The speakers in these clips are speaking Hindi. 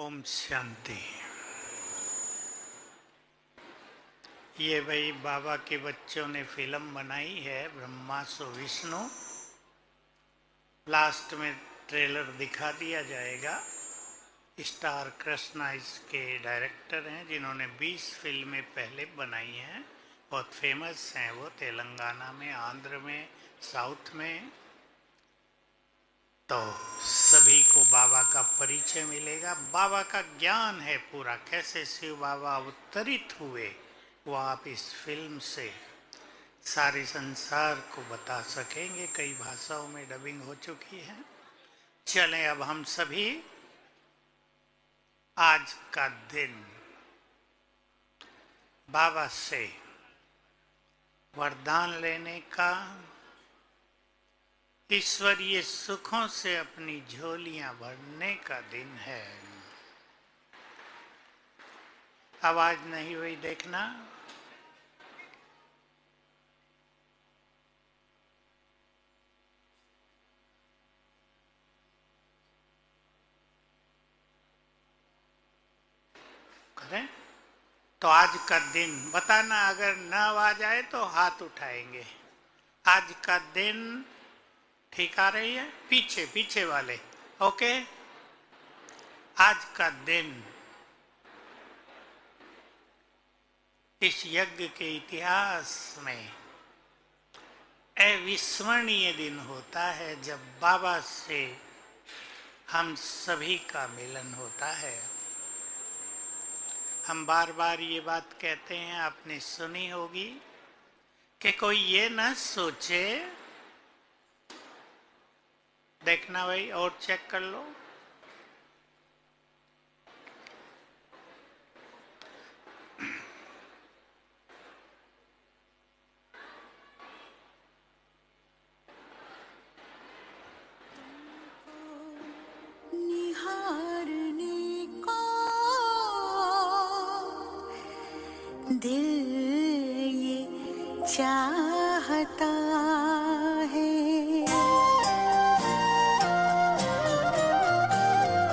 ओम शांति। ये भाई बाबा के बच्चों ने फिल्म बनाई है ब्रह्मा सो विष्णु। लास्ट में ट्रेलर दिखा दिया जाएगा। स्टार कृष्णा इसके डायरेक्टर हैं, जिन्होंने 20 फिल्में पहले बनाई हैं। बहुत फेमस हैं वो, तेलंगाना में, आंध्र में, साउथ में। तो सभी को बाबा का परिचय मिलेगा। बाबा का ज्ञान है पूरा, कैसे शिव बाबा अवतरित हुए वो आप इस फिल्म से सारे संसार को बता सकेंगे। कई भाषाओं में डबिंग हो चुकी है। चलें अब हम सभी आज का दिन बाबा से वरदान लेने का, ईश्वरीय सुखों से अपनी झोलियां भरने का दिन है। आवाज नहीं हुई देखना। करें तो आज का दिन बताना, अगर न आवाज आए तो हाथ उठाएंगे। आज का दिन ठीक आ रही है? पीछे पीछे वाले ओके। आज का दिन इस यज्ञ के इतिहास में अविस्मरणीय दिन होता है, जब बाबा से हम सभी का मिलन होता है। हम बार बार ये बात कहते हैं, आपने सुनी होगी, कि कोई ये न सोचे, देखना भाई और चेक कर लो, निहारने को दिल ये चाहता है।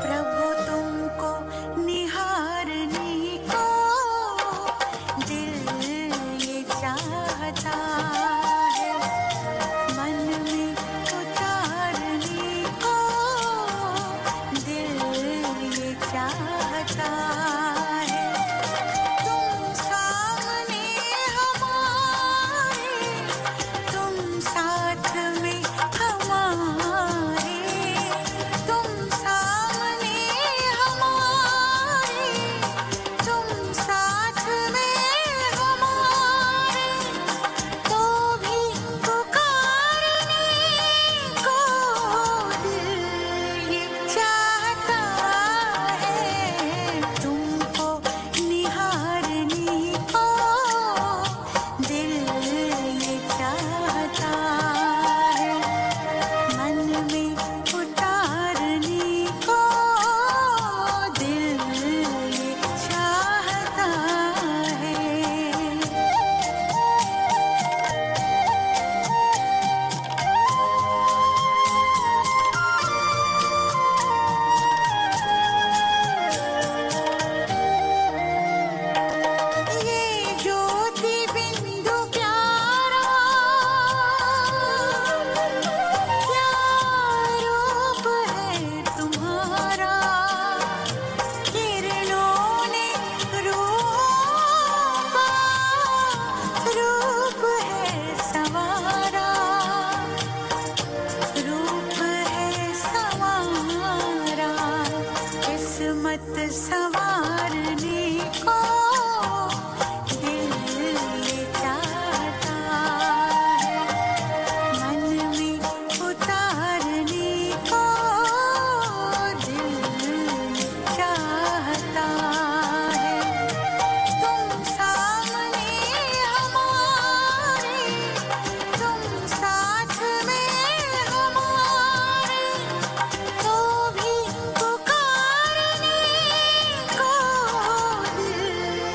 प्रभु तुमको निहारने को दिल ये चाहता है। मन में उतारने को दिल ये चाहता है। तुम सामने हमारे, तुम साथ में हमारे, तुम सामने हमारे, तुम साथ में हमारे, तो भी पुकारने को दिल ये चाहता है। तुमको निहारने को दिल ये चाहता है। मन में उतारने को दिल ये चाहता है। ये ज्योति बिंदु प्यारा, क्या रूप है तुम्हारा। किरणों ने रूहों का रूप है संवारा, रूप है संवारा। किस्मत संवारने को दिल ये चाहता है। मन में उतारने को दिल चाहता है। तुम सामने हमारे, तुम साथ में हमारे, तो भी पुकारने को दिल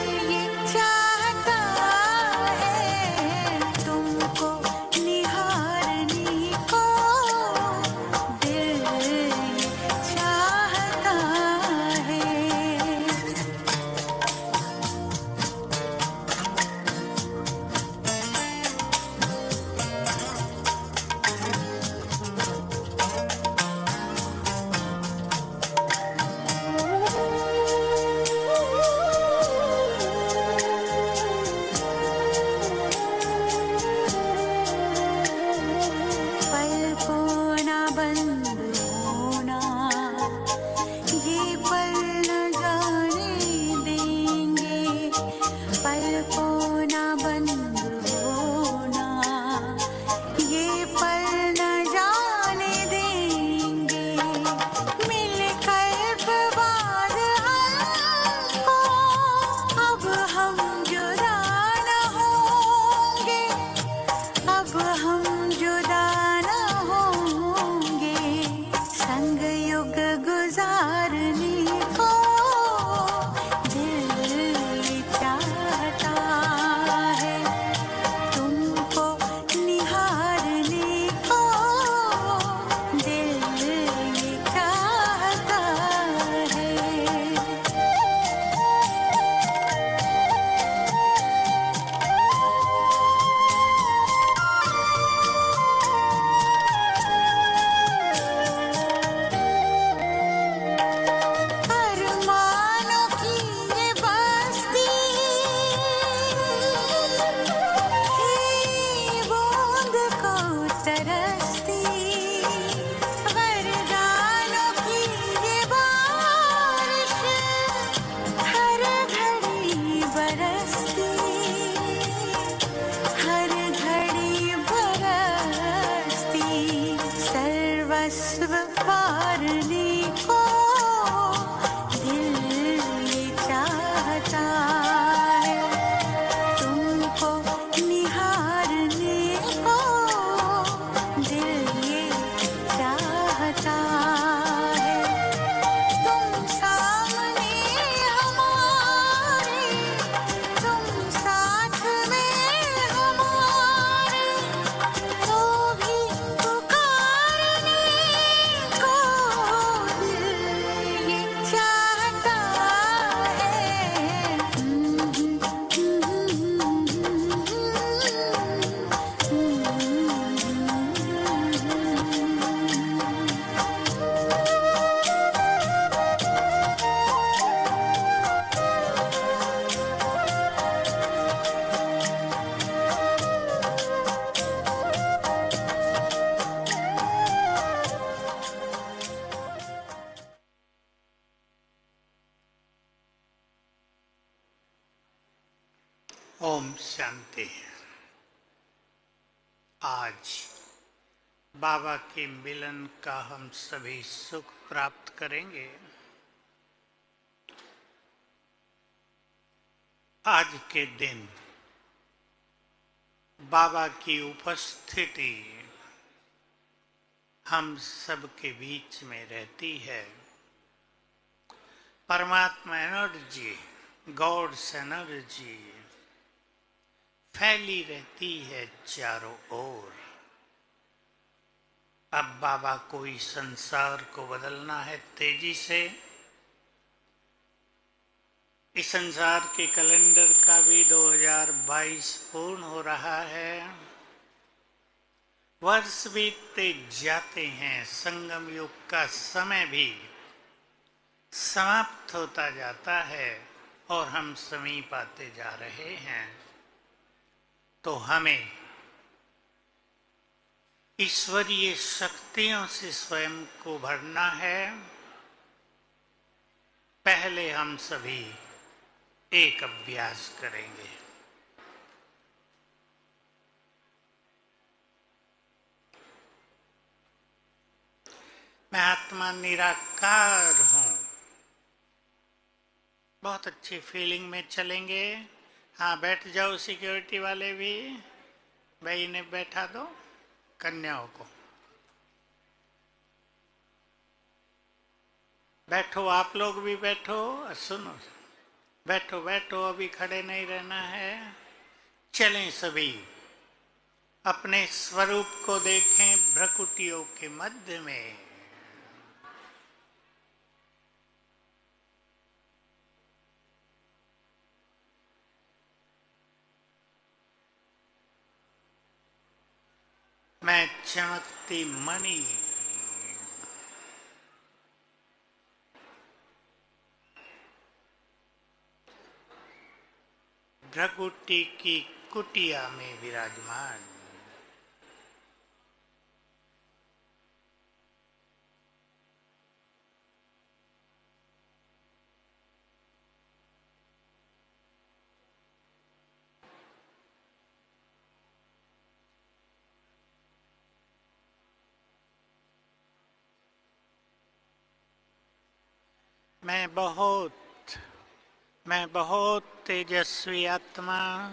ओम शांति। आज बाबा के मिलन का हम सभी सुख प्राप्त करेंगे। आज के दिन बाबा की उपस्थिति हम सबके बीच में रहती है। परमात्मा एनर्जी, गॉड्स एनर्जी फैली रहती है चारों ओर। अब बाबा को इस संसार को बदलना है तेजी से। इस संसार के कैलेंडर का भी 2022 पूर्ण हो रहा है। वर्ष बीतते जाते हैं, संगम युग का समय भी समाप्त होता जाता है और हम समीप आते जा रहे हैं। तो हमें ईश्वरीय शक्तियों से स्वयं को भरना है। पहले हम सभी एक अभ्यास करेंगे। मैं आत्मा निराकार हूं। बहुत अच्छी फीलिंग में चलेंगे। हाँ, बैठ जाओ। सिक्योरिटी वाले भी भाई ने बैठा दो कन्याओं को। बैठो, आप लोग भी बैठो। सुनो, बैठो बैठो, अभी खड़े नहीं रहना है। चलें सभी, अपने स्वरूप को देखें भ्रकुटियों के मध्य में। मैं चमकती मणि, भ्रकुटी की कुटिया में विराजमान। मैं बहुत तेजस्वी आत्मा,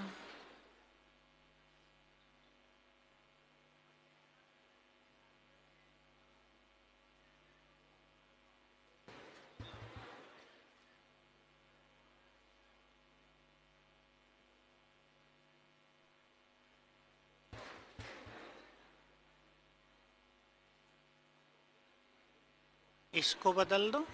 इसको बदल दो।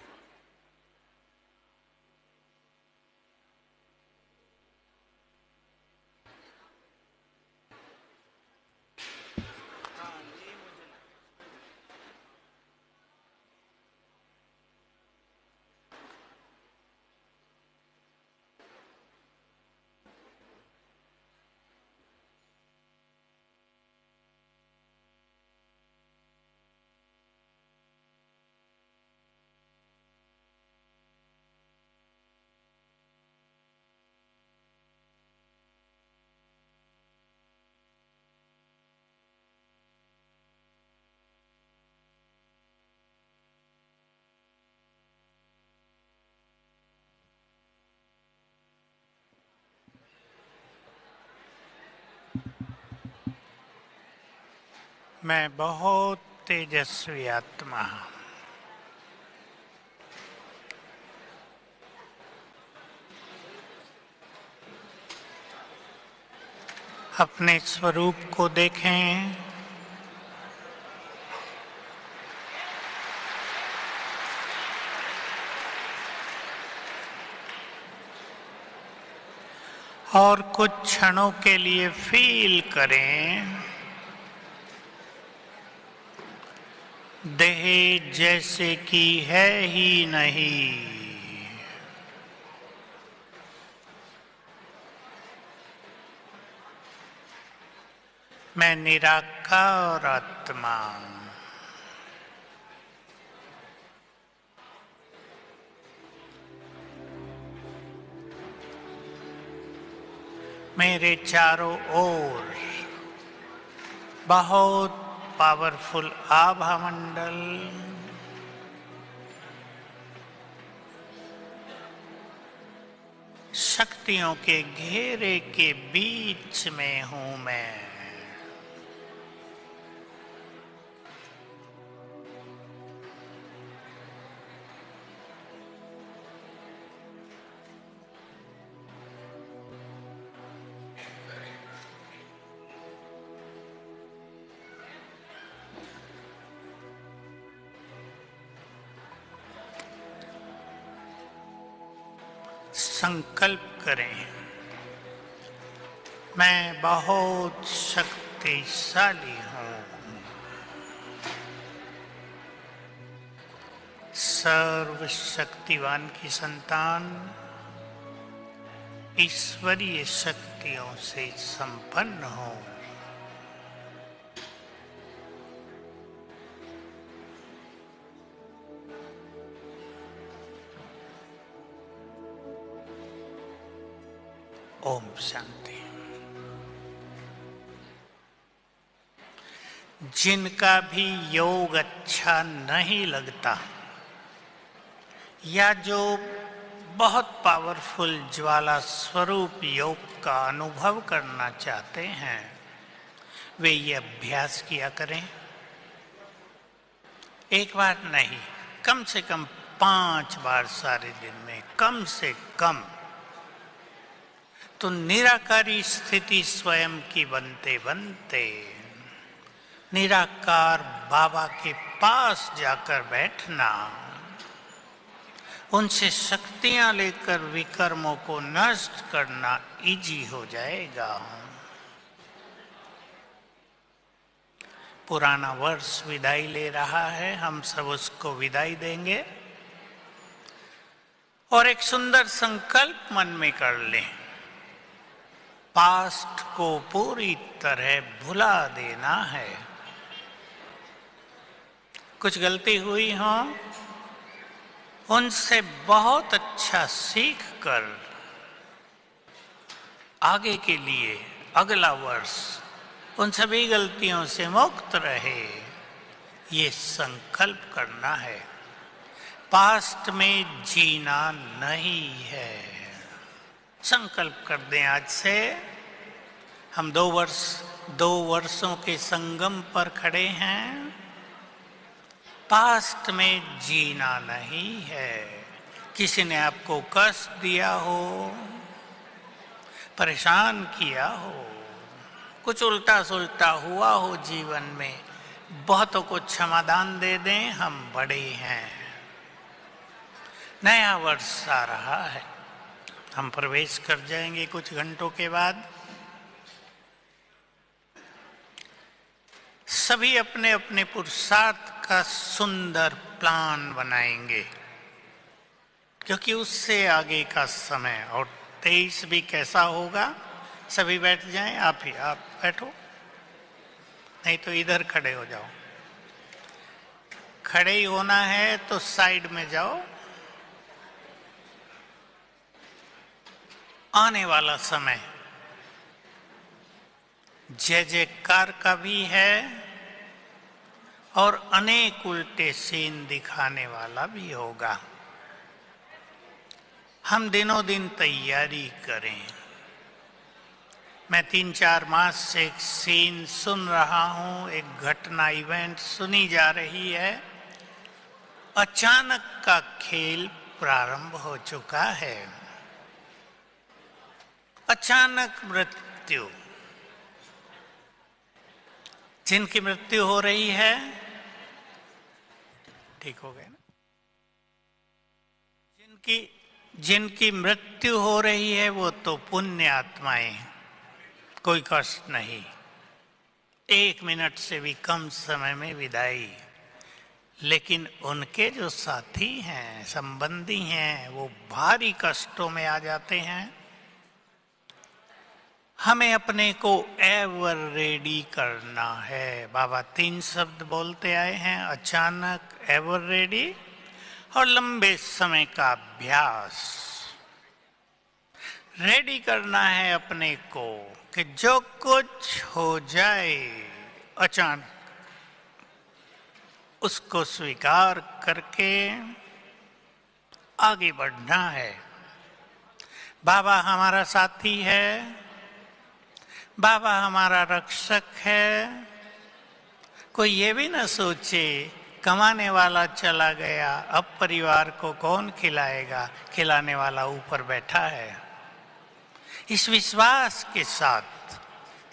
मैं बहुत तेजस्वी आत्मा, अपने स्वरूप को देखें। और कुछ क्षणों के लिए फील करें देह जैसे कि है ही नहीं। मैं निराकार आत्मा, मेरे चारों ओर बहुत पावरफुल आभा मंडल, शक्तियों के घेरे के बीच में हूं मैं। संकल्प करें, मैं बहुत शक्तिशाली हूं। सर्वशक्तिवान की संतान ईश्वरीय शक्तियों से संपन्न हूं। ओम शांति। जिनका भी योग अच्छा नहीं लगता या जो बहुत पावरफुल ज्वाला स्वरूप योग का अनुभव करना चाहते हैं, वे ये अभ्यास किया करें। एक बार नहीं, कम से कम 5 बार सारे दिन में, कम से कम। तो निराकारी स्थिति स्वयं की बनते बनते निराकार बाबा के पास जाकर बैठना, उनसे शक्तियां लेकर विकर्मों को नष्ट करना इजी हो जाएगा। पुराना वर्ष विदाई ले रहा है, हम सब उसको विदाई देंगे और एक सुंदर संकल्प मन में कर लें। पास्ट को पूरी तरह भुला देना है। कुछ गलती हुई हो, उनसे बहुत अच्छा सीख कर आगे के लिए अगला वर्ष उन सभी गलतियों से मुक्त रहे, ये संकल्प करना है। पास्ट में जीना नहीं है। संकल्प कर दें आज से। हम 2 वर्षों के संगम पर खड़े हैं। पास्ट में जीना नहीं है। किसी ने आपको कष्ट दिया हो, परेशान किया हो, कुछ उल्टा सुल्टा हुआ हो जीवन में, बहुतों को क्षमादान दे दें। हम बड़े हैं। नया वर्ष आ रहा है, हम प्रवेश कर जाएंगे कुछ घंटों के बाद। सभी अपने अपने पुरुषार्थ का सुंदर प्लान बनाएंगे, क्योंकि उससे आगे का समय। और 23 भी कैसा होगा, सभी बैठ जाएं। आप बैठो, नहीं तो इधर खड़े हो जाओ। खड़े ही होना है तो साइड में जाओ। आने वाला समय जय जयकार का भी है और अनेक उल्टे सीन दिखाने वाला भी होगा। हम दिनों दिन तैयारी करें। मैं 3-4 मास से एक सीन सुन रहा हूं, एक घटना इवेंट सुनी जा रही है। अचानक का खेल प्रारंभ हो चुका है। अचानक मृत्यु। जिनकी मृत्यु हो रही है, ठीक हो गए ना? जिनकी मृत्यु हो रही है वो तो पुण्य आत्माएं, कोई कष्ट नहीं। 1 मिनट से भी कम समय में विदाई। लेकिन उनके जो साथी हैं, संबंधी हैं, वो भारी कष्टों में आ जाते हैं। हमें अपने को एवर रेडी करना है। बाबा 3 शब्द बोलते आए हैं, अचानक, एवर रेडी और लंबे समय का अभ्यास। रेडी करना है अपने को कि जो कुछ हो जाए अचानक उसको स्वीकार करके आगे बढ़ना है। बाबा हमारा साथी है, बाबा हमारा रक्षक है। कोई ये भी ना सोचे कमाने वाला चला गया, अब परिवार को कौन खिलाएगा, खिलाने वाला ऊपर बैठा है। इस विश्वास के साथ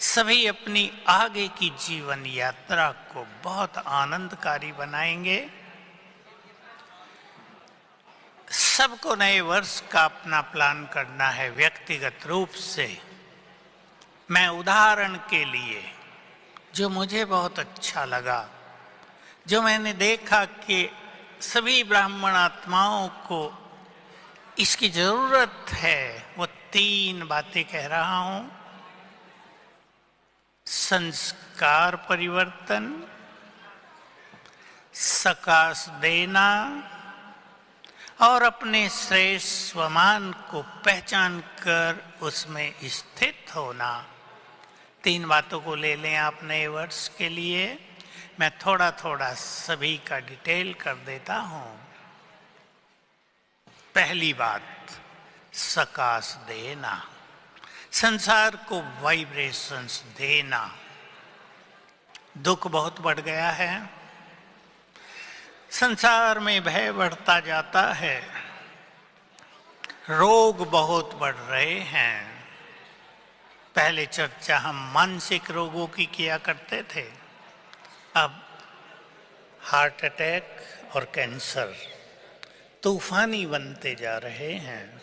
सभी अपनी आगे की जीवन यात्रा को बहुत आनंदकारी बनाएंगे। सबको नए वर्ष का अपना प्लान करना है व्यक्तिगत रूप से। मैं उदाहरण के लिए, जो मुझे बहुत अच्छा लगा, जो मैंने देखा कि सभी ब्राह्मण आत्माओं को इसकी जरूरत है, वो 3 बातें कह रहा हूं। संस्कार परिवर्तन, सकाश देना और अपने श्रेष्ठ स्वमान को पहचान कर उसमें स्थित होना। 3 बातों को ले लें आप नए वर्ष के लिए। मैं थोड़ा थोड़ा सभी का डिटेल कर देता हूं। पहली बात, सकाश देना, संसार को वाइब्रेशंस देना। दुख बहुत बढ़ गया है, संसार में भय बढ़ता जाता है, रोग बहुत बढ़ रहे हैं। पहले चर्चा हम मानसिक रोगों की किया करते थे, अब हार्ट अटैक और कैंसर तूफानी बनते जा रहे हैं।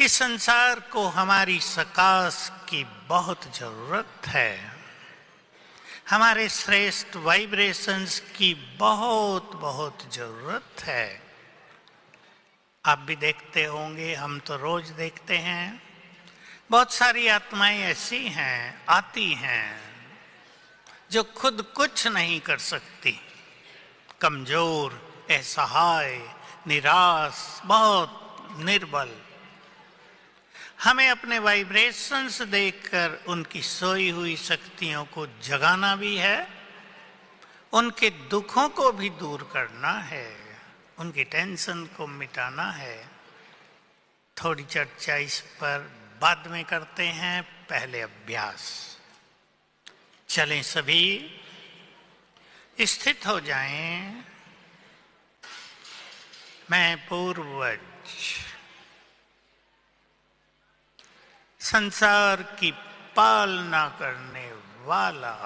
इस संसार को हमारी सकाश की बहुत जरूरत है, हमारे श्रेष्ठ वाइब्रेशंस की बहुत बहुत जरूरत है। आप भी देखते होंगे, हम तो रोज देखते हैं, बहुत सारी आत्माएं ऐसी हैं, आती हैं, जो खुद कुछ नहीं कर सकती, कमजोर, असहाय, निराश, बहुत निर्बल। हमें अपने वाइब्रेशंस देखकर उनकी सोई हुई शक्तियों को जगाना भी है, उनके दुखों को भी दूर करना है, उनकी टेंशन को मिटाना है। थोड़ी चर्चा इस पर बाद में करते हैं, पहले अभ्यास। चलें सभी स्थित हो जाएं। मैं पूर्वज संसार की पालना करने वाला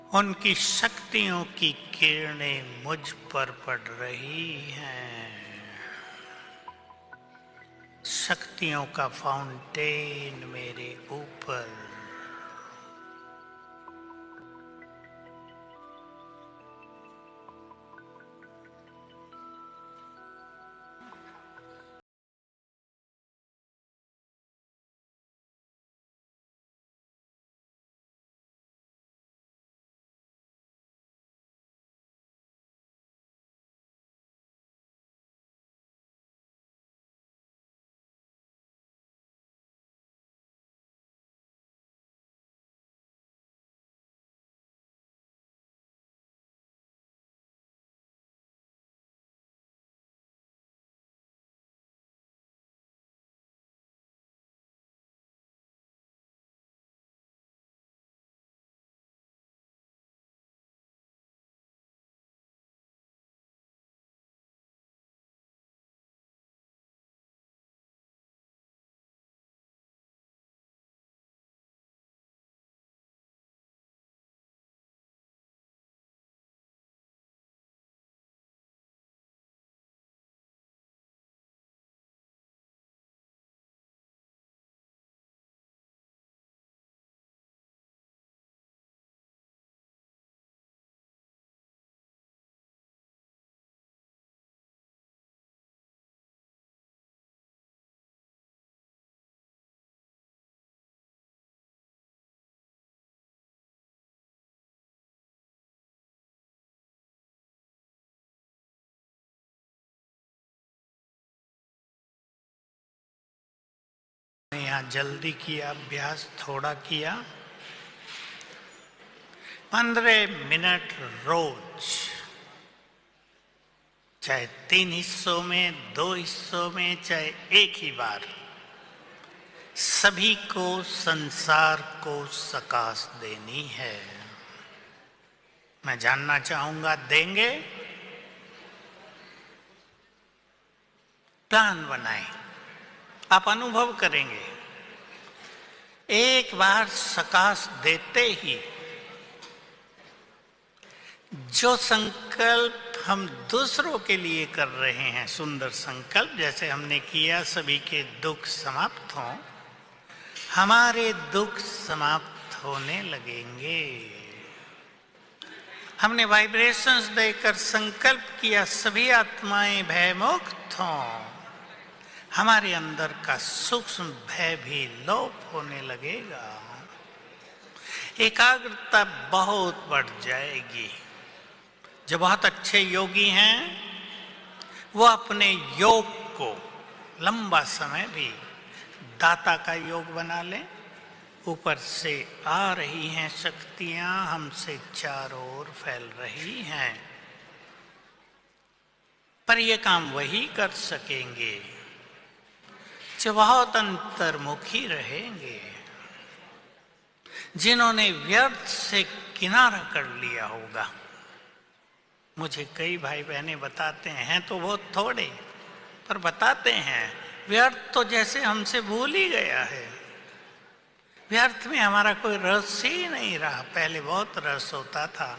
उनकी शक्तियों की किरणें मुझ पर पड़ रही हैं। शक्तियों का फाउंटेन मेरे ऊपर यहाँ जल्दी किया, अभ्यास थोड़ा किया। 15 मिनट रोज, चाहे 3 हिस्सों में, 2 हिस्सों में, चाहे एक ही बार, सभी को संसार को सकाश देनी है। मैं जानना चाहूंगा, देंगे? प्लान बनाएं, आप अनुभव करेंगे। एक बार सकाश देते ही जो संकल्प हम दूसरों के लिए कर रहे हैं, सुंदर संकल्प जैसे हमने किया, सभी के दुख समाप्त हों, हमारे दुख समाप्त होने लगेंगे। हमने वाइब्रेशंस देकर संकल्प किया, सभी आत्माएं भयमुक्त हों, हमारे अंदर का सूक्ष्म भय भी लोप होने लगेगा। एकाग्रता बहुत बढ़ जाएगी। जो बहुत अच्छे योगी हैं वो अपने योग को लंबा समय भी दाता का योग बना लें। ऊपर से आ रही हैं शक्तियां, हमसे चारों ओर फैल रही हैं, पर ये काम वही कर सकेंगे जो बहुत अंतर्मुखी रहेंगे, जिन्होंने व्यर्थ से किनारा कर लिया होगा। मुझे कई भाई बहनें बताते हैं तो बहुत थोड़े, पर बताते हैं व्यर्थ तो जैसे हमसे भूल ही गया है। व्यर्थ में हमारा कोई रस ही नहीं रहा। पहले बहुत रस होता था।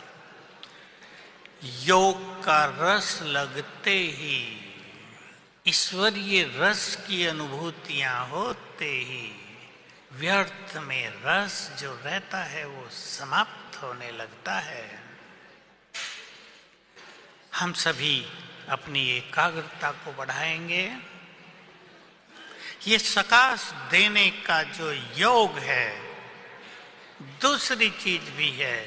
योग का रस लगते ही, ईश्वरीय रस की अनुभूतियां होते ही, व्यर्थ में रस जो रहता है वो समाप्त होने लगता है। हम सभी अपनी एकाग्रता को बढ़ाएंगे। ये सकाश देने का जो योग है, दूसरी चीज भी है,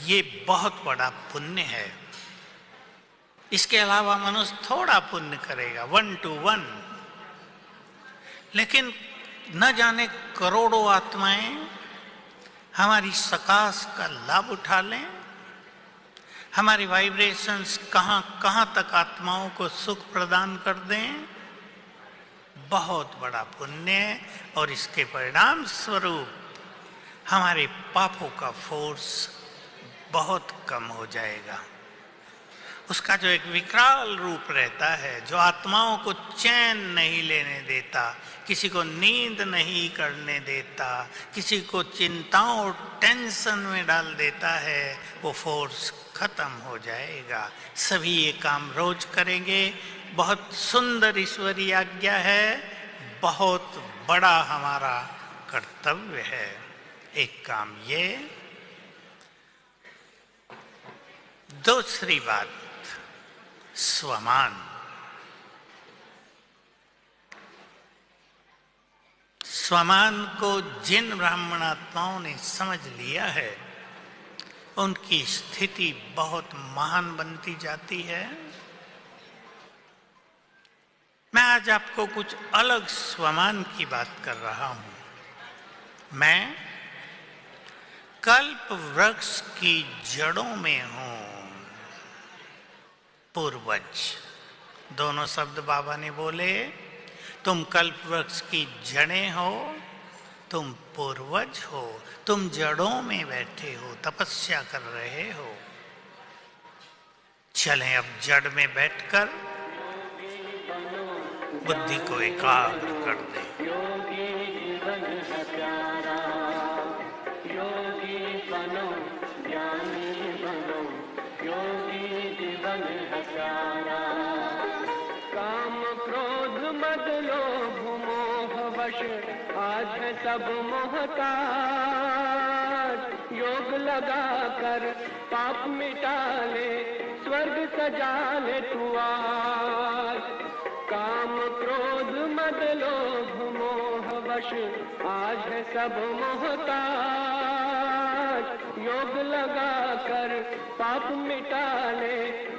ये बहुत बड़ा पुण्य है। इसके अलावा मनुष्य थोड़ा पुण्य करेगा, 1 to 1, लेकिन न जाने करोड़ों आत्माएं हमारी सकाश का लाभ उठा लें। हमारी वाइब्रेशंस कहां कहां तक आत्माओं को सुख प्रदान कर दें। बहुत बड़ा पुण्य, और इसके परिणाम स्वरूप हमारे पापों का फोर्स बहुत कम हो जाएगा। उसका जो एक विकराल रूप रहता है, जो आत्माओं को चैन नहीं लेने देता, किसी को नींद नहीं करने देता, किसी को चिंताओं और टेंशन में डाल देता है, वो फोर्स खत्म हो जाएगा। सभी ये काम रोज करेंगे। बहुत सुंदर ईश्वरीय आज्ञा है, बहुत बड़ा हमारा कर्तव्य है। एक काम ये, दूसरी बात स्वमान। स्वमान को जिन ब्राह्मणात्माओं ने समझ लिया है, उनकी स्थिति बहुत महान बनती जाती है। मैं आज आपको कुछ अलग स्वमान की बात कर रहा हूं। मैं कल्प वृक्ष की जड़ों में हूं। पूर्वज, दोनों शब्द बाबा ने बोले। तुम कल्प वृक्ष की जड़ें हो, तुम पूर्वज हो, तुम जड़ों में बैठे हो, तपस्या कर रहे हो। चलें अब जड़ में बैठकर बुद्धि को एकाग्र कर दें। योगी जीवन है प्यारा, योगी बनो, ज्ञानी बनो, योगी जीवन है प्यारा। काम क्रोध मद लोभ मोह वश आज है सब मोहताज। योग लगा कर पाप मिटा ले, स्वर्ग सजा ले तू आज। काम क्रोध मद लोभ मोह वश आज है सब मोहताज। योग लगा कर पाप मिटा ले,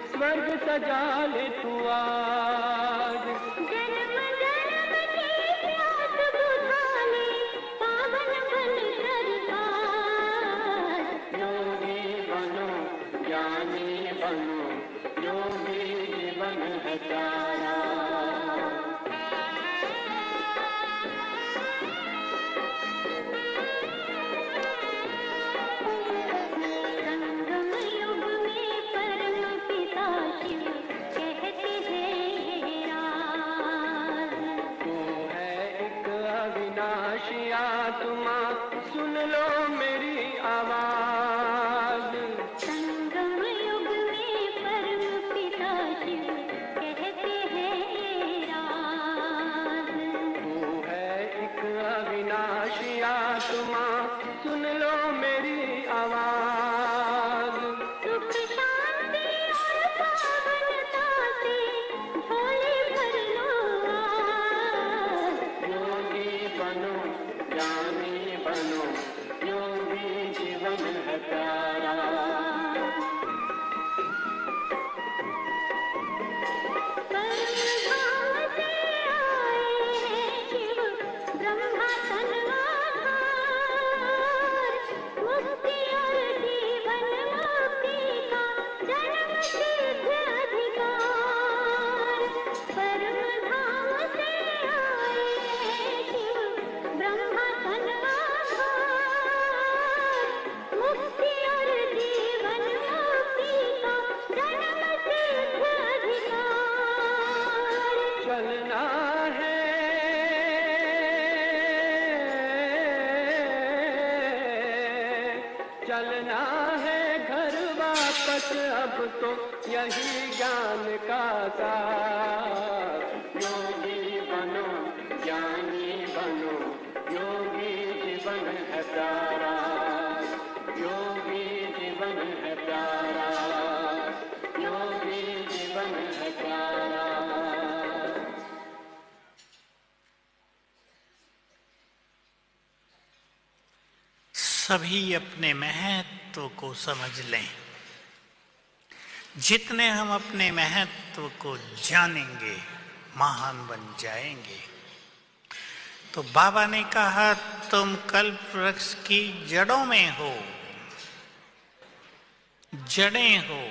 स्वर्ग सजा ले तू आज। जन्म जन्म की प्यास बुझा अविनाशी आत्मा सुन लो मेरी आवाज। संगम युग में परम पिता शिव कहते हैं राज। तू है एक अविनाशी आत्मा सुन लो मेरी आवाज। सुख शांति और पावनता से झोले भर लो आज। योगी बनो ज्ञानी बनो, योगी जीवन है प्यारा। परम धाम से आए हैं शिव ब्रह्मा तनवार। मुक्ति और जीवन मुक्ति का जन्म सिद्ध अधिकार। परम धाम से आए हैं शिव ब्रह्मा तनवार। मुक्ति और जीवन मुक्ति का जन्म सिद्ध अधिकार। चलना है चलना है घर वापस अब तो यही ज्ञान का सार। योगी बनो ज्ञानी बनो, योगी जीवन है प्यारा। योगी जीवन है प्यारा, योगी जीवन है प्यारा। सभी अपने महत्व को समझ लें। जितने हम अपने महत्व को जानेंगे महान बन जाएंगे। तो बाबा ने कहा तुम कल्प वृक्ष की जड़ों में हो, जड़ें हो।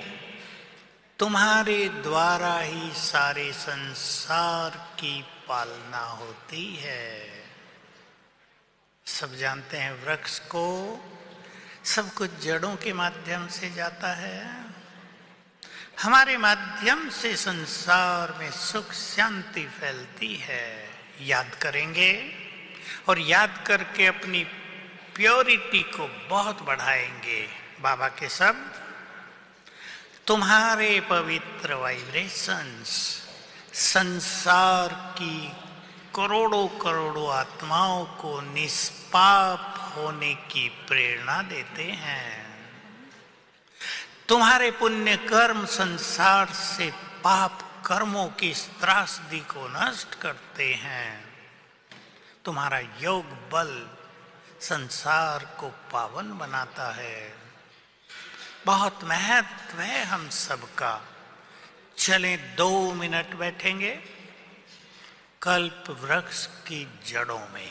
तुम्हारे द्वारा ही सारे संसार की पालना होती है। सब जानते हैं वृक्ष को सब कुछ जड़ों के माध्यम से जाता है। हमारे माध्यम से संसार में सुख शांति फैलती है। याद करेंगे और याद करके अपनी प्योरिटी को बहुत बढ़ाएंगे। बाबा के शब्द, तुम्हारे पवित्र वाइब्रेशंस संसार की करोड़ों करोड़ों आत्माओं को निष्पाप होने की प्रेरणा देते हैं। तुम्हारे पुण्य कर्म संसार से पाप कर्मों की त्रासदी को नष्ट करते हैं। तुम्हारा योग बल संसार को पावन बनाता है। बहुत महत्व है हम सबका। चलें 2 मिनट बैठेंगे कल्प वृक्ष की जड़ों में।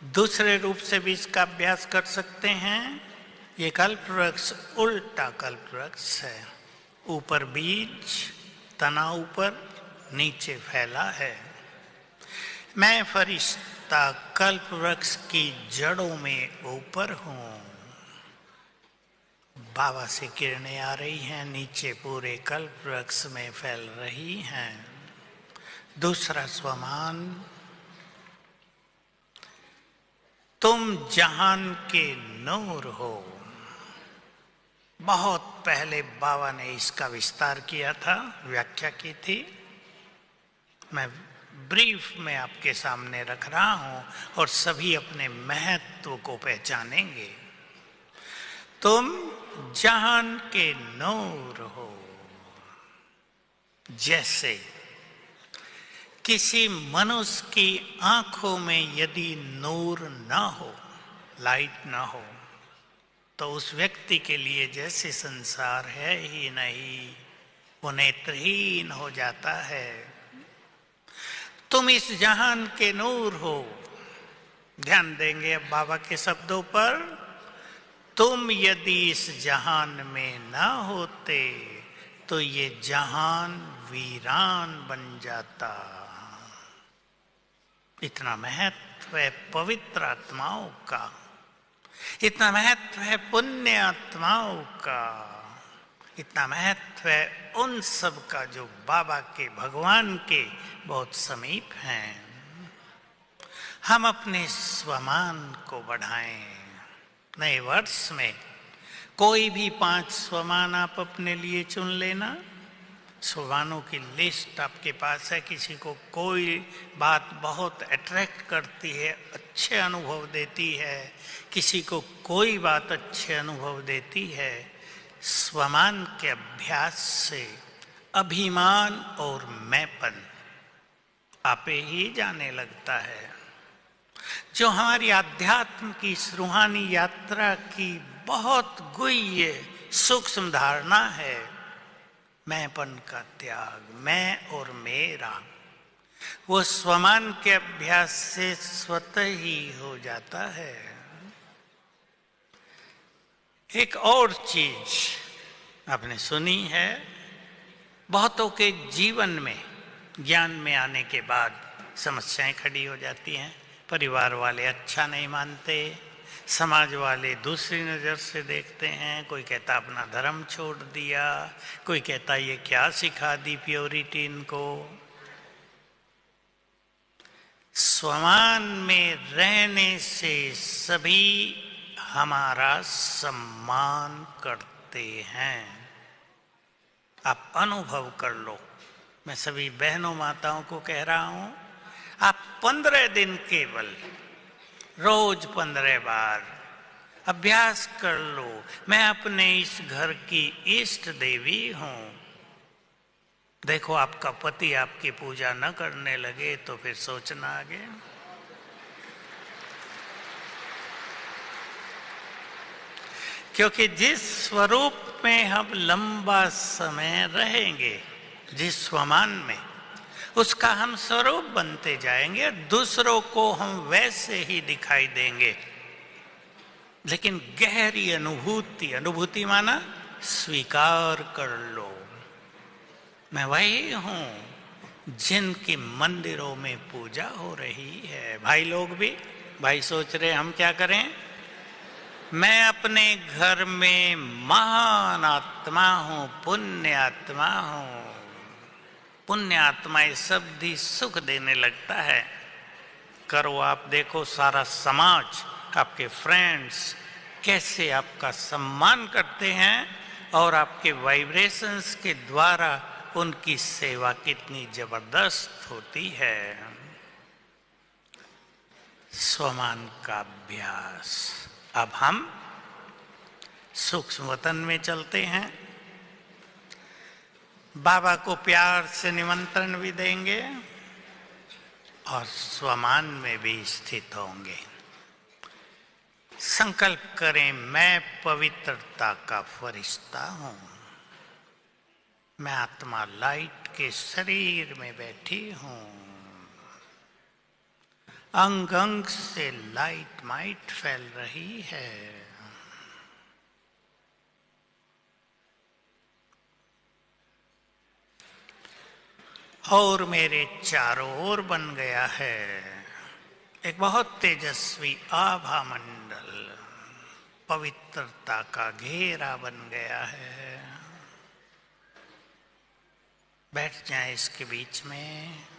दूसरे रूप से भी इसका अभ्यास कर सकते हैं। ये कल्पवृक्ष उल्टा कल्पवृक्ष है, ऊपर बीज, तना ऊपर, नीचे फैला है। मैं फरिश्ता कल्पवृक्ष की जड़ों में ऊपर हूं। बाबा से किरणें आ रही हैं, नीचे पूरे कल्पवृक्ष में फैल रही हैं। दूसरा स्वमान, तुम जहान के नूर हो। बहुत पहले बाबा ने इसका विस्तार किया था, व्याख्या की थी। मैं ब्रीफ में आपके सामने रख रहा हूं और सभी अपने महत्व को पहचानेंगे। तुम जहान के नूर हो। जैसे किसी मनुष्य की आंखों में यदि नूर ना हो, लाइट ना हो, तो उस व्यक्ति के लिए जैसे संसार है ही नहीं, वो नेत्रहीन हो जाता है। तुम इस जहान के नूर हो। ध्यान देंगे अब बाबा के शब्दों पर। तुम यदि इस जहान में ना होते तो ये जहान वीरान बन जाता। इतना महत्व है पवित्र आत्माओं का, इतना महत्व है पुण्य आत्माओं का, इतना महत्व है उन सब का जो बाबा के, भगवान के बहुत समीप हैं। हम अपने स्वमान को बढ़ाएं। नए वर्ष में कोई भी 5 स्वमान आप अपने लिए चुन लेना। स्वमानों की लिस्ट आपके पास है। किसी को कोई बात बहुत अट्रैक्ट करती है, अच्छे अनुभव देती है, किसी को कोई बात अच्छे अनुभव देती है। स्वमान के अभ्यास से अभिमान और मैंपन आपे ही जाने लगता है। जो हमारी आध्यात्म की इस रूहानी यात्रा की बहुत गुह्य सूक्ष्म धारणा है, मैंपन का त्याग, मैं और मेरा, वो स्वमान के अभ्यास से स्वतः ही हो जाता है। एक और चीज आपने सुनी है, बहुतों के जीवन में ज्ञान में आने के बाद समस्याएं खड़ी हो जाती हैं। परिवार वाले अच्छा नहीं मानते, समाज वाले दूसरी नज़र से देखते हैं। कोई कहता अपना धर्म छोड़ दिया, कोई कहता ये क्या सिखा दी प्योरिटी इनको। स्वमान में रहने से सभी हमारा सम्मान करते हैं। आप अनुभव कर लो। मैं सभी बहनों माताओं को कह रहा हूं, आप 15 दिन केवल रोज 15 बार अभ्यास कर लो। मैं अपने इस घर की इष्ट देवी हूं। देखो आपका पति आपकी पूजा न करने लगे तो फिर सोचना आगे। क्योंकि जिस स्वरूप में हम लंबा समय रहेंगे, जिस स्वमान में, उसका हम स्वरूप बनते जाएंगे। दूसरों को हम वैसे ही दिखाई देंगे। लेकिन गहरी अनुभूति, अनुभूति माना स्वीकार कर लो, मैं वही हूं जिनकी मंदिरों में पूजा हो रही है। भाई लोग भी, भाई सोच रहे हम क्या करें। मैं अपने घर में महान आत्मा हूं, पुण्य आत्मा हूं। पुण्य आत्मा ये शब्द ही सुख देने लगता है। करो आप, देखो सारा समाज, आपके फ्रेंड्स कैसे आपका सम्मान करते हैं और आपके वाइब्रेशंस के द्वारा उनकी सेवा कितनी जबरदस्त होती है। स्वमान का अभ्यास। अब हम सूक्ष्म वतन में चलते हैं। बाबा को प्यार से निमंत्रण भी देंगे और स्वमान में भी स्थित होंगे। संकल्प करें, मैं पवित्रता का फरिश्ता हूं। मैं आत्मा लाइट के शरीर में बैठी हूं। अंग अंग से लाइट माइट फैल रही है। और मेरे चारों ओर बन गया है एक बहुत तेजस्वी आभा मंडल, पवित्रता का घेरा बन गया है। बैठ जाएं इसके बीच में।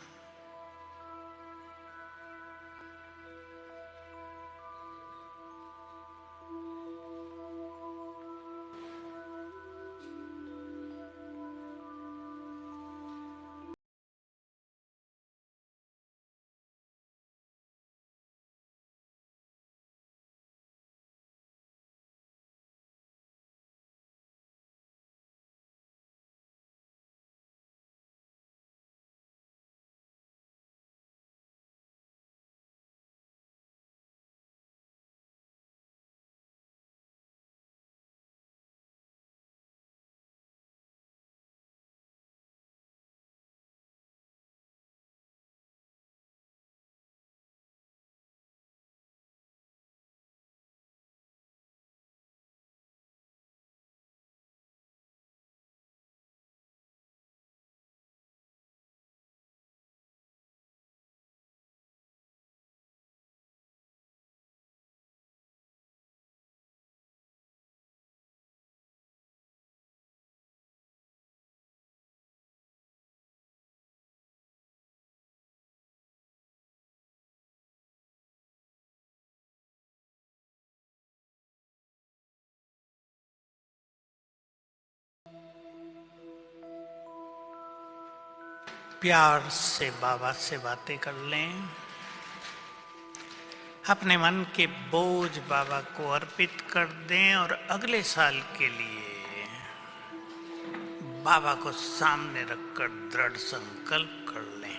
प्यार से बाबा से बातें कर लें। अपने मन के बोझ बाबा को अर्पित कर दें और अगले साल के लिए बाबा को सामने रखकर दृढ़ संकल्प कर लें।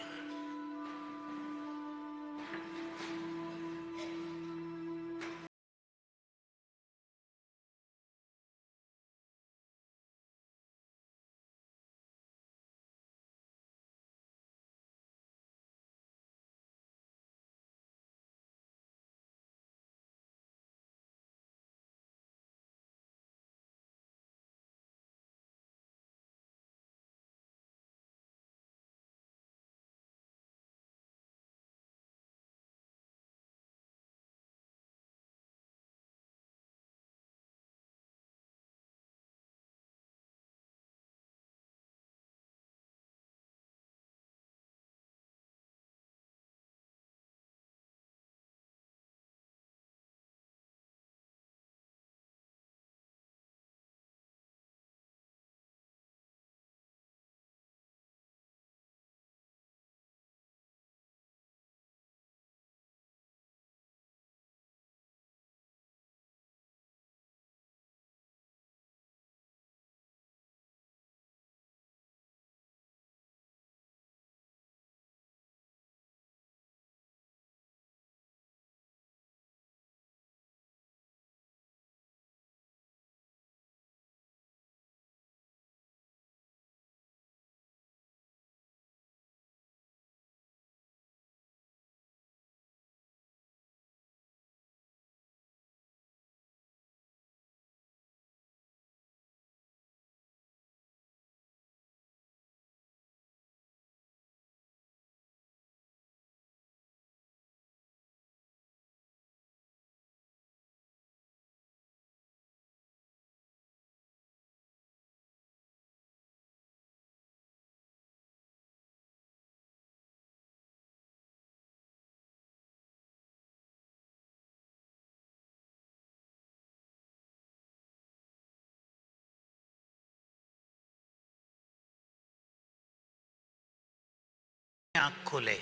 आँख खोले।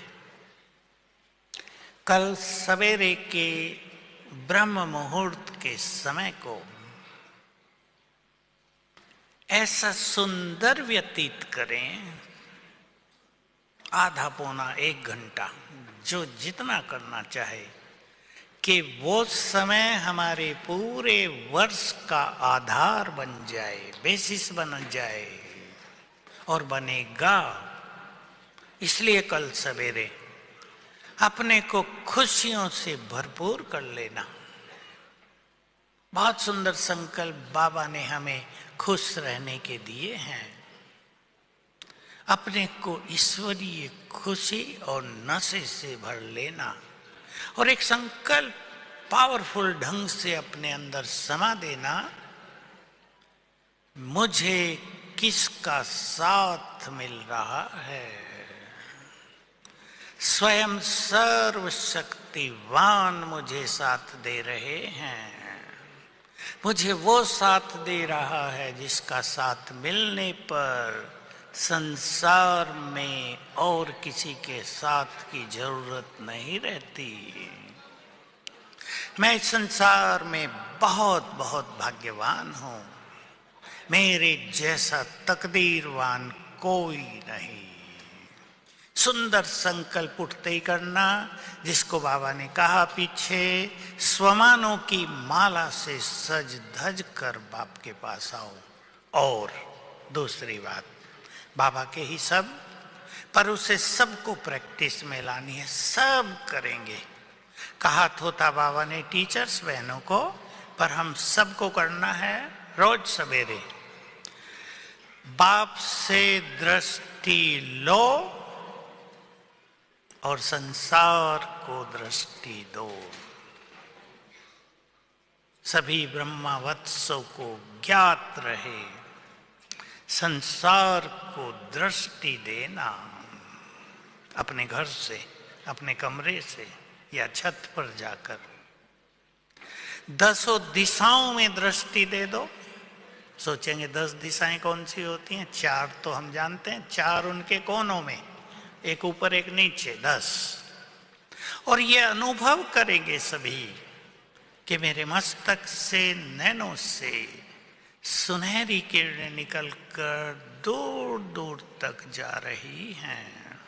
कल सवेरे के ब्रह्म मुहूर्त के समय को ऐसा सुंदर व्यतीत करें, आधा पौना 1 घंटा, जो जितना करना चाहे, कि वो समय हमारे पूरे वर्ष का आधार बन जाए, बेसिस बन जाए और बनेगा। इसलिए कल सवेरे अपने को खुशियों से भरपूर कर लेना। बहुत सुंदर संकल्प बाबा ने हमें खुश रहने के दिए हैं। अपने को ईश्वरीय खुशी और नशे से भर लेना और एक संकल्प पावरफुल ढंग से अपने अंदर समा देना, मुझे किसका साथ मिल रहा है। स्वयं सर्वशक्तिवान मुझे साथ दे रहे हैं। मुझे वो साथ दे रहा है जिसका साथ मिलने पर संसार में और किसी के साथ की जरूरत नहीं रहती। मैं इस संसार में बहुत बहुत भाग्यवान हूं। मेरे जैसा तकदीरवान कोई नहीं। सुंदर संकल्प उठते ही करना, जिसको बाबा ने कहा पीछे, स्वमानों की माला से सज धज कर बाप के पास आओ। और दूसरी बात, बाबा के ही सब, पर उसे सबको प्रैक्टिस में लानी है। सब करेंगे, कहा था बाबा ने टीचर्स बहनों को, पर हम सबको करना है। रोज सवेरे बाप से दृष्टि लो और संसार को दृष्टि दो। सभी ब्रह्मावत्सों को ज्ञात रहे, संसार को दृष्टि देना। अपने घर से, अपने कमरे से या छत पर जाकर 10 दिशाओं में दृष्टि दे दो। सोचेंगे 10 दिशाएं कौन सी होती हैं? 4 तो हम जानते हैं, 4 उनके कोनों में, एक ऊपर एक नीचे, 10। और ये अनुभव करेंगे सभी कि मेरे मस्तक से, नैनों से सुनहरी किरणें निकलकर दूर दूर तक जा रही हैं।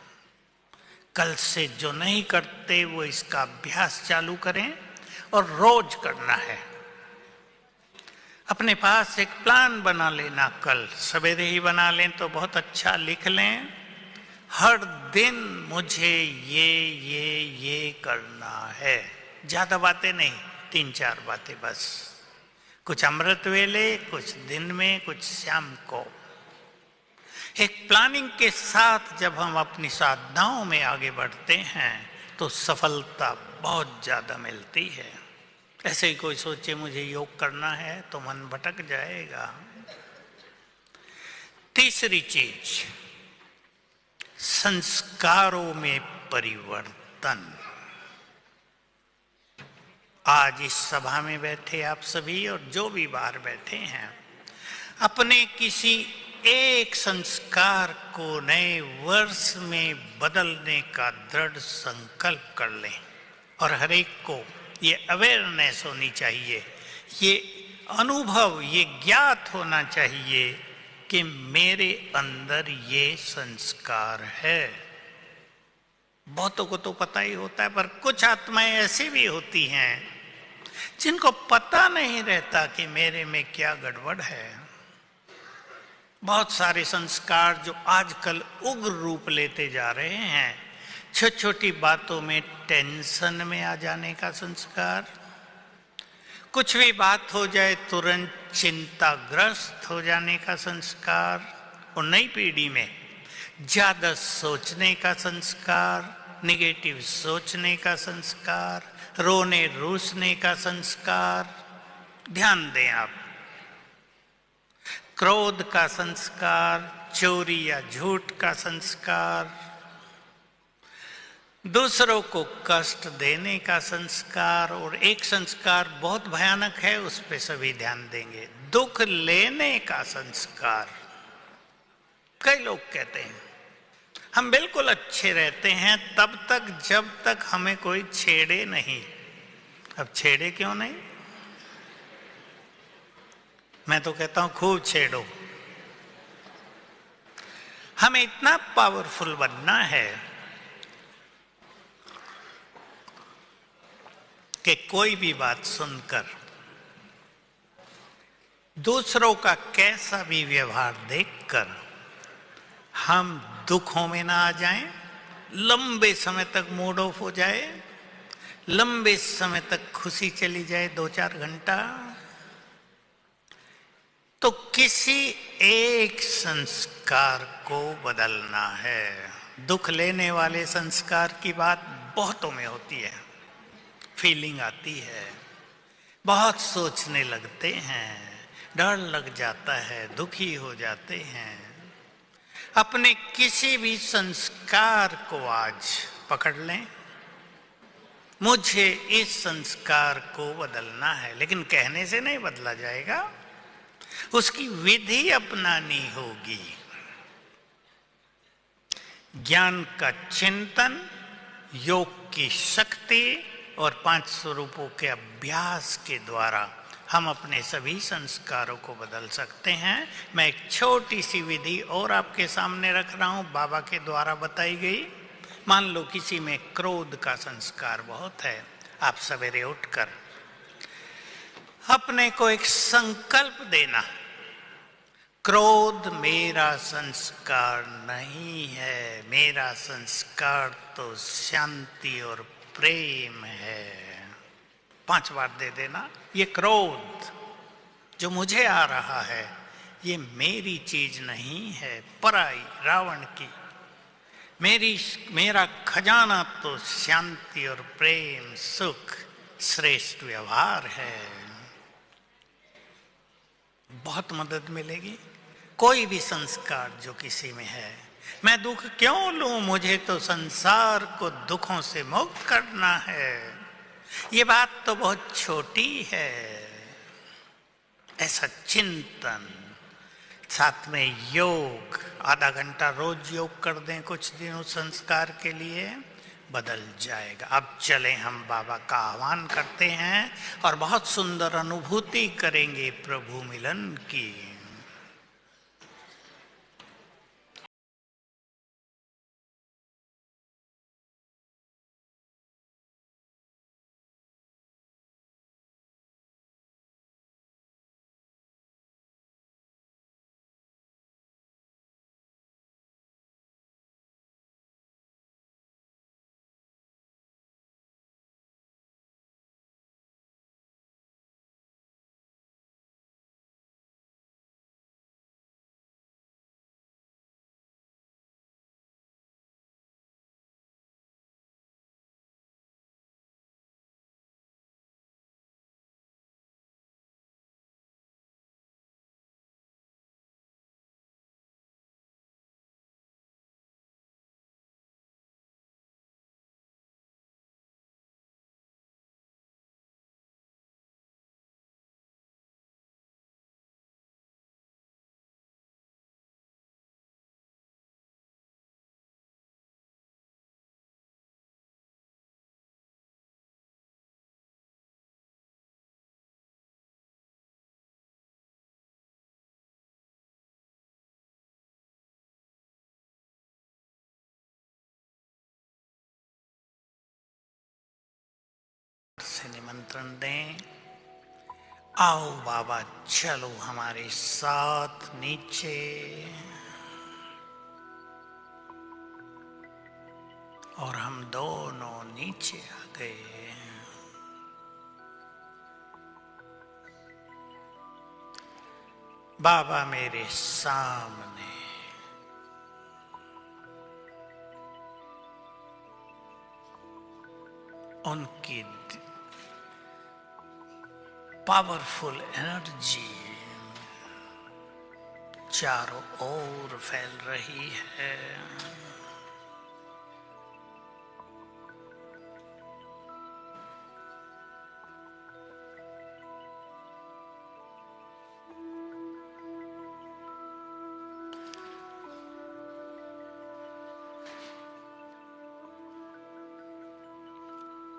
कल से जो नहीं करते वो इसका अभ्यास चालू करें और रोज करना है। अपने पास एक प्लान बना लेना, कल सवेरे ही बना लें तो बहुत अच्छा, लिख लें। हर दिन मुझे ये करना है। ज्यादा बातें नहीं, 3-4 बातें बस। कुछ अमृत वेले, कुछ दिन में, कुछ शाम को। एक प्लानिंग के साथ जब हम अपनी साधनाओं में आगे बढ़ते हैं तो सफलता बहुत ज्यादा मिलती है। ऐसे ही कोई सोचे मुझे योग करना है तो मन भटक जाएगा। तीसरी चीज, संस्कारों में परिवर्तन। आज इस सभा में बैठे आप सभी और जो भी बाहर बैठे हैं, अपने किसी एक संस्कार को नए वर्ष में बदलने का दृढ़ संकल्प कर लें। और हर एक को ये अवेयरनेस होनी चाहिए, ये अनुभव, ये ज्ञात होना चाहिए कि मेरे अंदर ये संस्कार है। बहुतों को तो पता ही होता है, पर कुछ आत्माएं ऐसी भी होती हैं जिनको पता नहीं रहता कि मेरे में क्या गड़बड़ है। बहुत सारे संस्कार जो आजकल उग्र रूप लेते जा रहे हैं, छोटी छोटी बातों में टेंशन में आ जाने का संस्कार, कुछ भी बात हो जाए तुरंत चिंताग्रस्त हो जाने का संस्कार, और नई पीढ़ी में ज्यादा सोचने का संस्कार, निगेटिव सोचने का संस्कार, रोने रूसने का संस्कार। ध्यान दें आप, क्रोध का संस्कार, चोरी या झूठ का संस्कार, दूसरों को कष्ट देने का संस्कार, और एक संस्कार बहुत भयानक है, उस पे सभी ध्यान देंगे, दुख लेने का संस्कार। कई लोग कहते हैं हम बिल्कुल अच्छे रहते हैं तब तक जब तक हमें कोई छेड़े नहीं। अब छेड़े क्यों नहीं? मैं तो कहता हूं खूब छेड़ो। हमें इतना पावरफुल बनना है कि कोई भी बात सुनकर दूसरों का कैसा भी व्यवहार देखकर हम दुखों में ना आ जाएं लंबे समय तक मूड ऑफ हो जाए, लंबे समय तक खुशी चली जाए 2-4 घंटा, तो किसी एक संस्कार को बदलना है। दुख लेने वाले संस्कार की बात बहुतों में होती है, फीलिंग आती है, बहुत सोचने लगते हैं, डर लग जाता है, दुखी हो जाते हैं। अपने किसी भी संस्कार को आज पकड़ लें, मुझे इस संस्कार को बदलना है। लेकिन कहने से नहीं बदला जाएगा, उसकी विधि अपनानी होगी। ज्ञान का चिंतन, योग की शक्ति और 5 स्वरूपों के अभ्यास के द्वारा हम अपने सभी संस्कारों को बदल सकते हैं। मैं एक छोटी सी विधि और आपके सामने रख रहा हूं, बाबा के द्वारा बताई गई। मान लो किसी में क्रोध का संस्कार बहुत है, आप सवेरे उठकर अपने को एक संकल्प देना, क्रोध मेरा संस्कार नहीं है, मेरा संस्कार तो शांति और प्रेम है। 5 बार दे देना, ये क्रोध जो मुझे आ रहा है ये मेरी चीज नहीं है, पराई रावण की। मेरा खजाना तो शांति और प्रेम, सुख, श्रेष्ठ व्यवहार है। बहुत मदद मिलेगी। कोई भी संस्कार जो किसी में है, मैं दुख क्यों लूं, मुझे तो संसार को दुखों से मुक्त करना है, ये बात तो बहुत छोटी है, ऐसा चिंतन। साथ में योग, आधा घंटा रोज योग कर दें कुछ दिन, उस संस्कार के लिए बदल जाएगा। अब चलें, हम बाबा का आह्वान करते हैं और बहुत सुंदर अनुभूति करेंगे प्रभु मिलन की। से निमंत्रण दें, आओ बाबा चलो हमारे साथ नीचे। और हम दोनों नीचे आ गए। बाबा मेरे सामने, उनकी पावरफुल एनर्जी चारों ओर फैल रही है।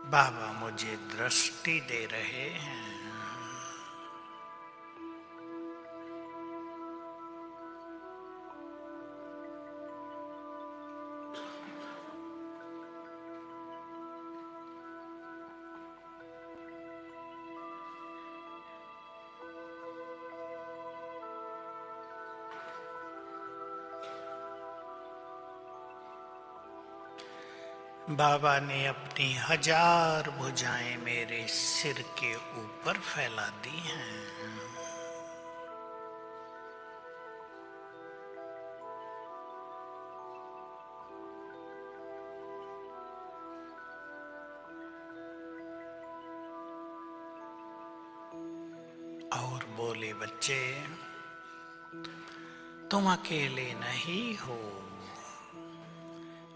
बाबा मुझे दृष्टि दे रहे हैं। बाबा ने अपनी 1000 भुजाएं मेरे सिर के ऊपर फैला दी हैं। और बोले, बच्चे तुम अकेले नहीं हो,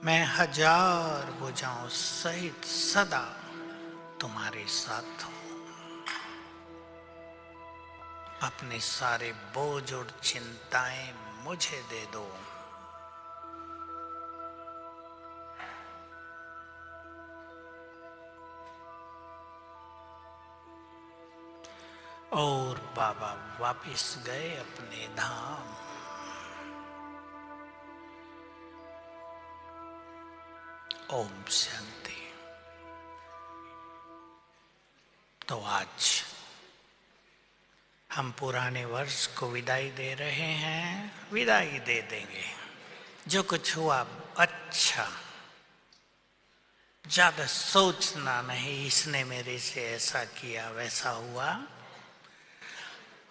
मैं 1000 भुजाओं सहित सदा तुम्हारे साथ हूं। अपने सारे बोझ और चिंताएं मुझे दे दो। और बाबा वापिस गए अपने धाम। ओम शांति। तो आज हम पुराने वर्ष को विदाई दे रहे हैं, विदाई दे देंगे। जो कुछ हुआ अच्छा, ज्यादा सोचना नहीं, इसने मेरे से ऐसा किया वैसा हुआ।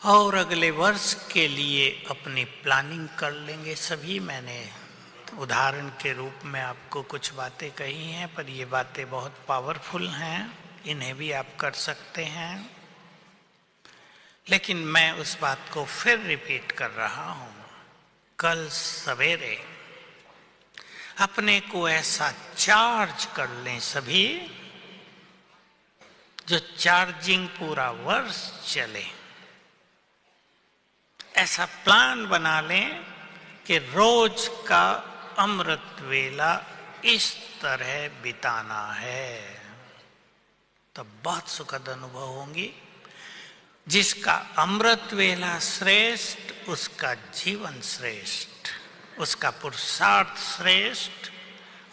और अगले वर्ष के लिए अपनी प्लानिंग कर लेंगे सभी। मैंने उदाहरण के रूप में आपको कुछ बातें कही हैं, पर ये बातें बहुत पावरफुल हैं, इन्हें भी आप कर सकते हैं। लेकिन मैं उस बात को फिर रिपीट कर रहा हूं, कल सवेरे अपने को ऐसा चार्ज कर लें सभी, जो चार्जिंग पूरा वर्ष चले। ऐसा प्लान बना लें कि रोज का अमृत वेला इस तरह बिताना है, तो बहुत सुखद अनुभव होंगी। जिसका अमृत वेला श्रेष्ठ, उसका जीवन श्रेष्ठ, उसका पुरुषार्थ श्रेष्ठ,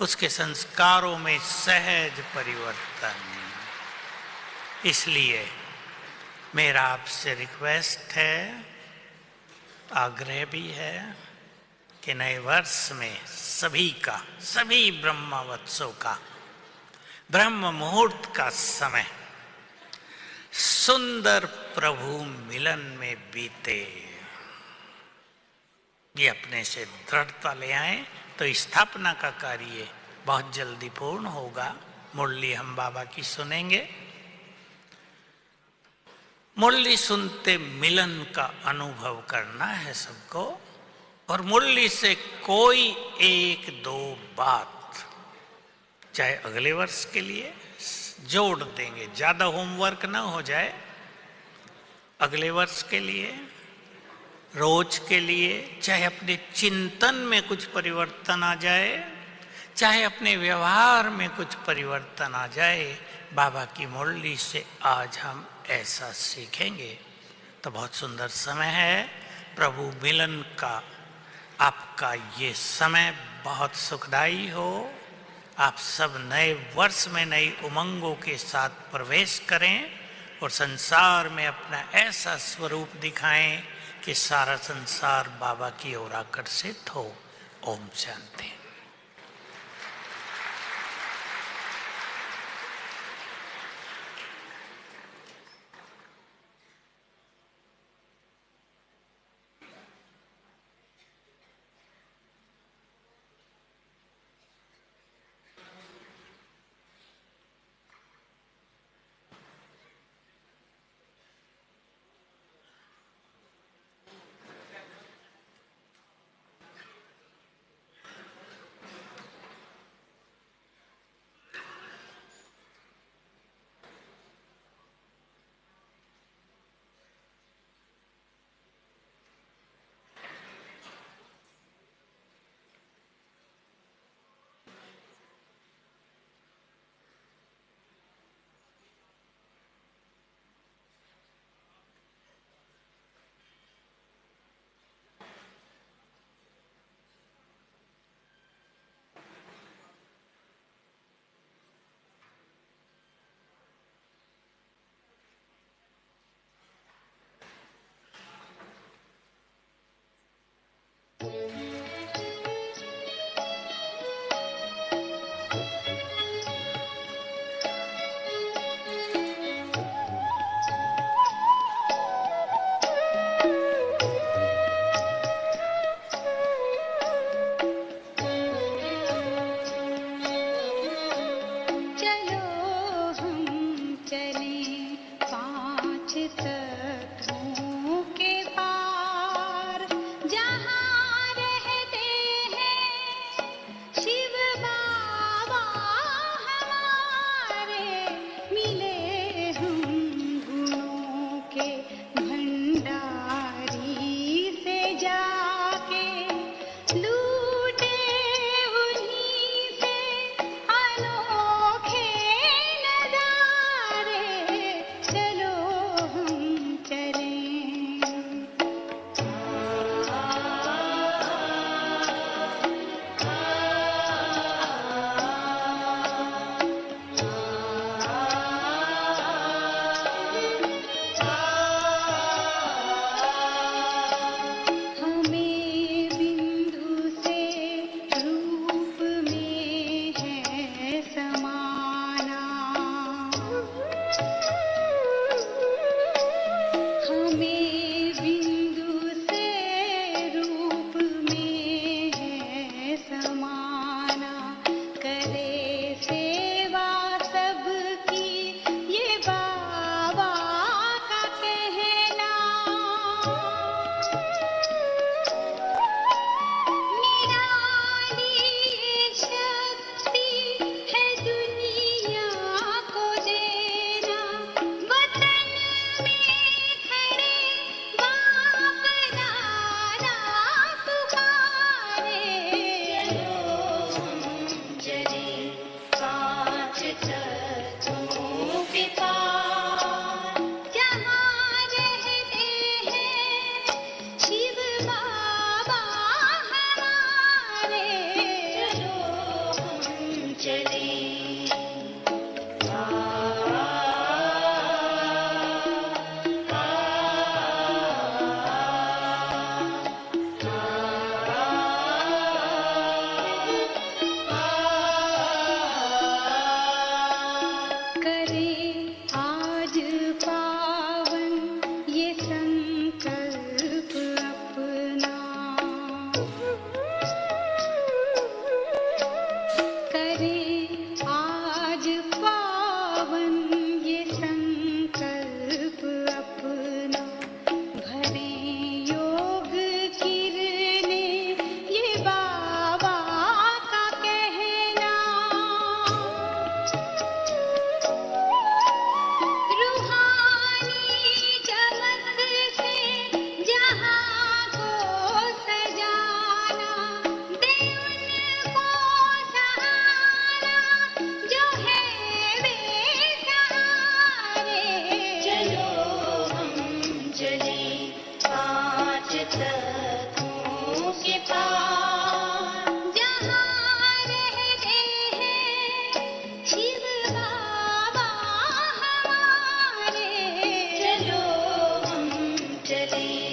उसके संस्कारों में सहज परिवर्तन। इसलिए मेरा आपसे रिक्वेस्ट है, आग्रह भी है कि नए वर्ष में सभी का, सभी ब्रह्मवत्सों का ब्रह्म मुहूर्त का समय सुंदर प्रभु मिलन में बीते। ये अपने से दृढ़ता ले आए तो स्थापना का कार्य बहुत जल्दी पूर्ण होगा। मुरली हम बाबा की सुनेंगे। मुरली सुनते मिलन का अनुभव करना है सबको, और मुरली से कोई एक दो बात चाहे अगले वर्ष के लिए जोड़ देंगे, ज्यादा होमवर्क ना हो जाए। अगले वर्ष के लिए, रोज के लिए, चाहे अपने चिंतन में कुछ परिवर्तन आ जाए, चाहे अपने व्यवहार में कुछ परिवर्तन आ जाए, बाबा की मुरली से आज हम ऐसा सीखेंगे। तो बहुत सुंदर समय है प्रभु मिलन का। आपका ये समय बहुत सुखदायी हो। आप सब नए वर्ष में नई उमंगों के साथ प्रवेश करें और संसार में अपना ऐसा स्वरूप दिखाएं कि सारा संसार बाबा की ओर आकर्षित हो। ओम शांति। चले